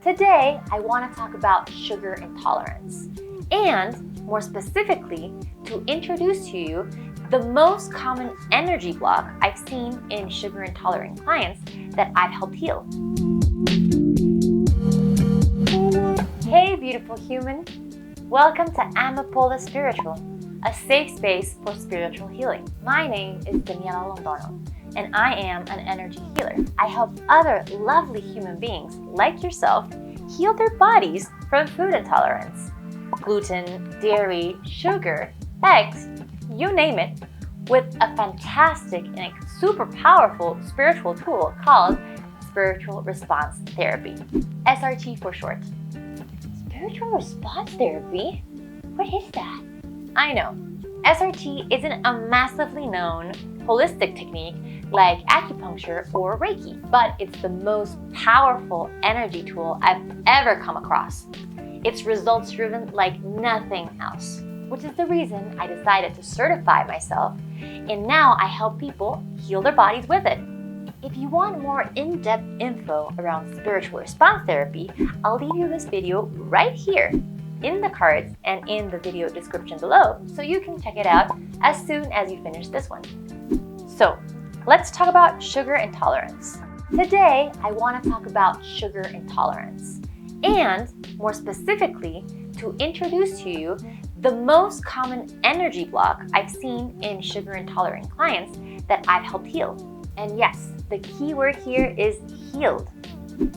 Today, I want to talk about sugar intolerance, and more specifically, to introduce to you the most common energy block I've seen in sugar intolerant clients that I've helped heal. Hey, beautiful human. Welcome to Amapola Spiritual, a safe space for spiritual healing. My name is Daniela Londono, and I am an energy healer. I help other lovely human beings like yourself heal their bodies from food intolerance. Gluten, dairy, sugar, eggs, you name it, with a fantastic and super powerful spiritual tool called Spiritual Response Therapy, SRT for short. Spiritual Response Therapy? What is that? I know, SRT isn't a massively known holistic technique like acupuncture or Reiki, but it's the most powerful energy tool I've ever come across. It's results driven like nothing else, which is the reason I decided to certify myself, and now I help people heal their bodies with it. If you want more in-depth info around spiritual response therapy, I'll leave you this video right here in the cards and in the video description below, so you can check it out as soon as you finish this one. So, let's talk about sugar intolerance. Today, I want to talk about sugar intolerance, and more specifically, to introduce to you the most common energy block I've seen in sugar intolerant clients that I've helped heal. And yes, the key word here is healed.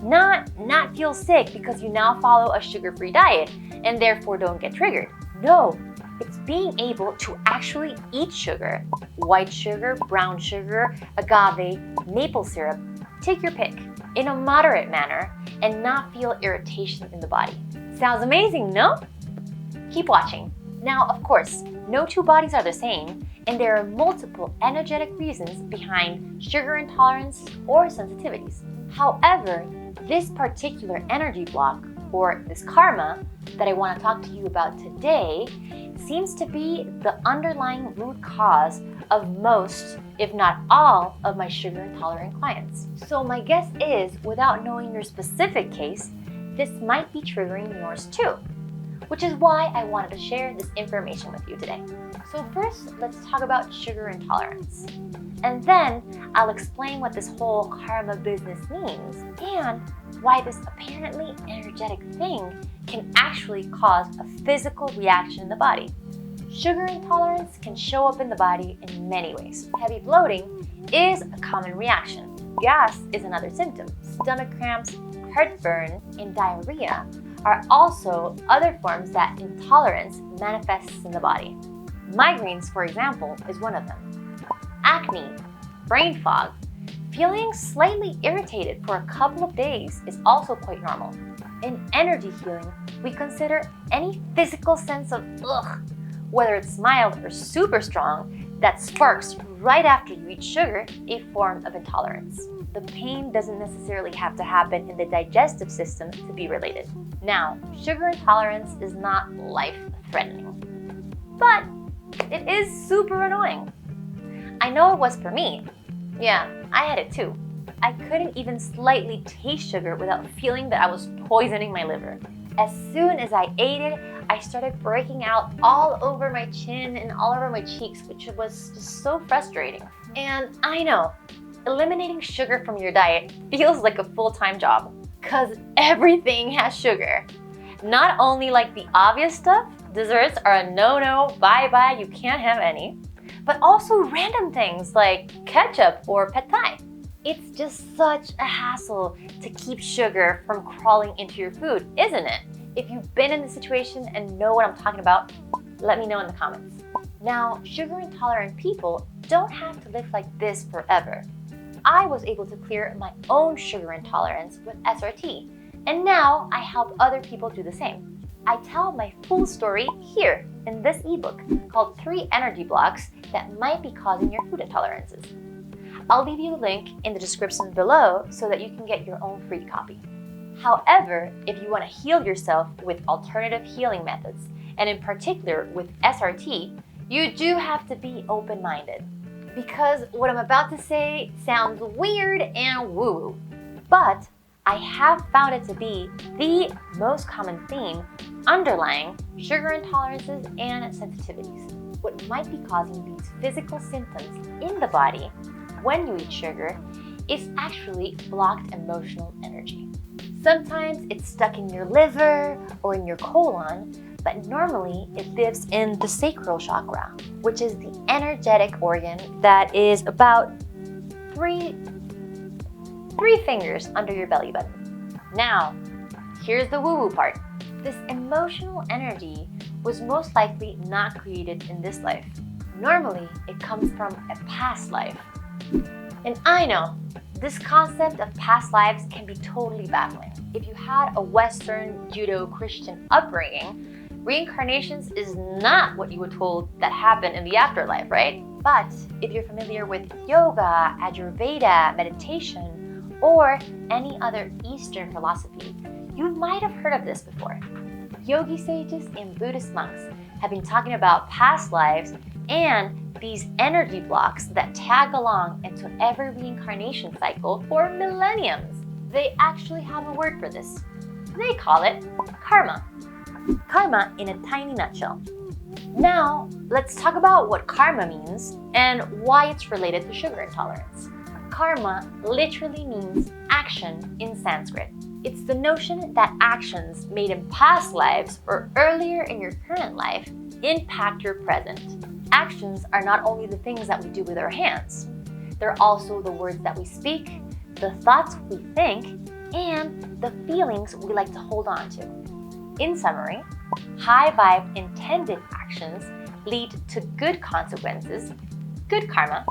Not feel sick because you now follow a sugar-free diet and therefore don't get triggered. No, it's being able to actually eat sugar, white sugar, brown sugar, agave, maple syrup, take your pick, in a moderate manner and not feel irritation in the body. Sounds amazing, no? Keep watching. Now, of course, no two bodies are the same, and there are multiple energetic reasons behind sugar intolerance or sensitivities. However, this particular energy block, or this karma, that I want to talk to you about today, seems to be the underlying root cause of most, if not all, of my sugar intolerant clients. So my guess is, without knowing your specific case, this might be triggering yours too, which is why I wanted to share this information with you today. So first, let's talk about sugar intolerance. And then I'll explain what this whole karma business means and why this apparently energetic thing can actually cause a physical reaction in the body. Sugar intolerance can show up in the body in many ways. Heavy bloating is a common reaction. Gas is another symptom. Stomach cramps, heartburn, and diarrhea are also other forms that intolerance manifests in the body. Migraines, for example, is one of them. Acne, brain fog, feeling slightly irritated for a couple of days is also quite normal. In energy healing, we consider any physical sense of ugh, whether it's mild or super strong, that sparks right after you eat sugar, a form of intolerance. The pain doesn't necessarily have to happen in the digestive system to be related. Now, sugar intolerance is not life-threatening, but it is super annoying. I know it was for me. Yeah, I had it too. I couldn't even slightly taste sugar without feeling that I was poisoning my liver. As soon as I ate it, I started breaking out all over my chin and all over my cheeks, which was just so frustrating. And I know, eliminating sugar from your diet feels like a full-time job, because everything has sugar. Not only like the obvious stuff, desserts are a no-no, bye-bye, you can't have any, but also random things like ketchup or pad thai. It's just such a hassle to keep sugar from crawling into your food, isn't it? If you've been in this situation and know what I'm talking about, let me know in the comments. Now, sugar intolerant people don't have to live like this forever. I was able to clear my own sugar intolerance with SRT, and now I help other people do the same. I tell my full story here in this ebook called 3 Energy Blocks That Might Be Causing Your Food Intolerances. I'll leave you a link in the description below so that you can get your own free copy. However, if you want to heal yourself with alternative healing methods, and in particular with SRT, you do have to be open-minded. Because what I'm about to say sounds weird and woo-woo. But I have found it to be the most common theme underlying sugar intolerances and sensitivities. What might be causing these physical symptoms in the body when you eat sugar is actually blocked emotional energy. Sometimes it's stuck in your liver or in your colon, but normally it lives in the sacral chakra, which is the energetic organ that is about three fingers under your belly button. Now, here's the woo-woo part. This emotional energy was most likely not created in this life. Normally, it comes from a past life. And I know, this concept of past lives can be totally baffling. If you had a Western Judeo-Christian upbringing, reincarnations is not what you were told that happened in the afterlife, right? But if you're familiar with yoga, Ayurveda, meditation, or any other Eastern philosophy, you might have heard of this before. Yogi sages and Buddhist monks have been talking about past lives and these energy blocks that tag along into every reincarnation cycle for millenniums. They actually have a word for this. They call it karma. Karma in a tiny nutshell. Now, let's talk about what karma means and why it's related to sugar intolerance. Karma literally means action in Sanskrit. It's the notion that actions made in past lives or earlier in your current life impact your present. Actions are not only the things that we do with our hands, they're also the words that we speak, the thoughts we think, and the feelings we like to hold on to. In summary, high vibe intended actions lead to good consequences, good karma.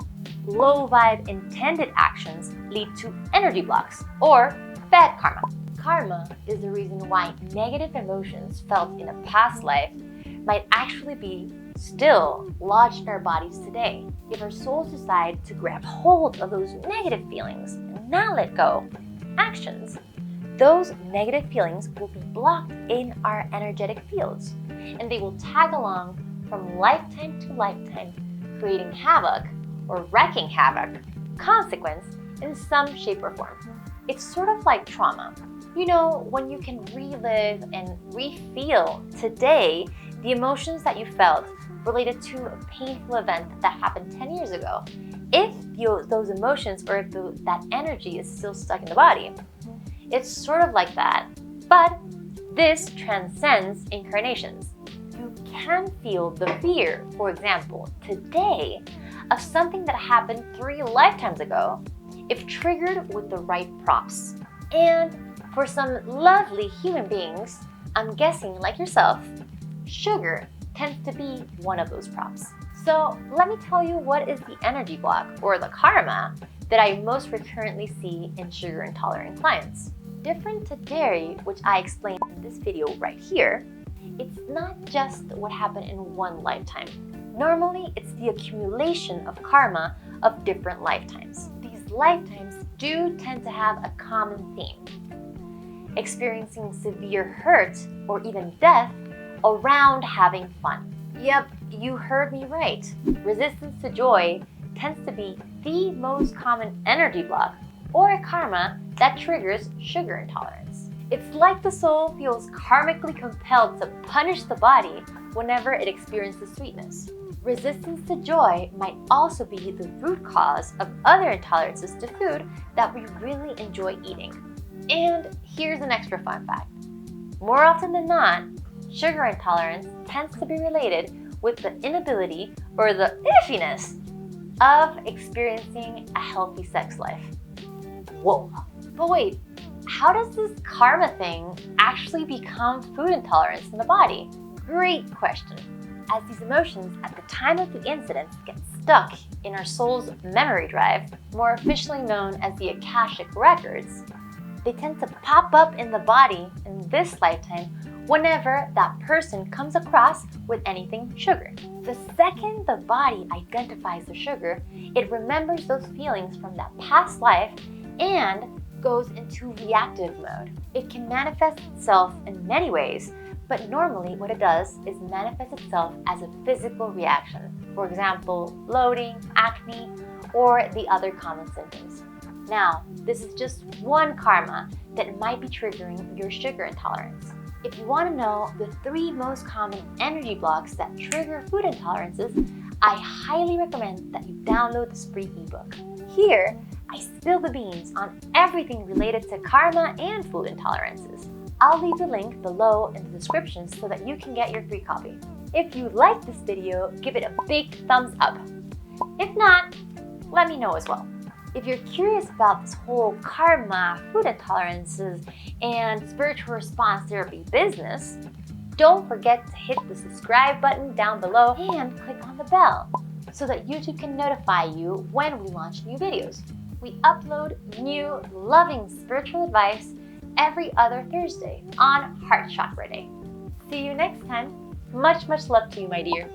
Low vibe intended actions lead to energy blocks or bad karma. Karma is the reason why negative emotions felt in a past life might actually be still lodged in our bodies today. If our souls decide to grab hold of those negative feelings and not let go, actions, those negative feelings will be blocked in our energetic fields, and they will tag along from lifetime to lifetime, creating havoc or wreaking havoc, consequence in some shape or form. It's sort of like trauma. You know, when you can relive and re-feel today the emotions that you felt related to a painful event that happened 10 years ago. If those emotions or if that energy is still stuck in the body, it's sort of like that. But this transcends incarnations. You can feel the fear, for example, today of something that happened 3 lifetimes ago if triggered with the right prompts. And for some lovely human beings, I'm guessing like yourself, sugar tends to be one of those prompts. So let me tell you what is the energy block or the karma that I most recurrently see in sugar intolerant clients. Different to dairy, which I explained in this video right here, it's not just what happened in one lifetime. Normally, it's the accumulation of karma of different lifetimes. These lifetimes do tend to have a common theme: experiencing severe hurt or even death around having fun. Yep, you heard me right. Resistance to joy tends to be the most common energy block or a karma that triggers sugar intolerance. It's like the soul feels karmically compelled to punish the body whenever it experiences sweetness. Resistance to joy might also be the root cause of other intolerances to food that we really enjoy eating. And here's an extra fun fact. More often than not, sugar intolerance tends to be related with the inability or the iffiness of experiencing a healthy sex life. Whoa. But wait, how does this karma thing actually become food intolerance in the body? Great question. As these emotions at the time of the incident get stuck in our soul's memory drive, more officially known as the Akashic Records, they tend to pop up in the body in this lifetime whenever that person comes across with anything sugar. The second the body identifies the sugar, it remembers those feelings from that past life and goes into reactive mode. It can manifest itself in many ways, but normally what it does is manifest itself as a physical reaction. For example, bloating, acne, or the other common symptoms. Now, this is just one karma that might be triggering your sugar intolerance. If you want to know the 3 most common energy blocks that trigger food intolerances, I highly recommend that you download this free ebook. Here, I spill the beans on everything related to karma and food intolerances. I'll leave the link below in the description so that you can get your free copy. If you liked this video, give it a big thumbs up. If not, let me know as well. If you're curious about this whole karma, food intolerances, and spiritual response therapy business, don't forget to hit the subscribe button down below and click on the bell so that YouTube can notify you when we launch new videos. We upload new, loving spiritual advice every other Thursday on Heart Chakra Day. See you next time. Much love to you, my dear.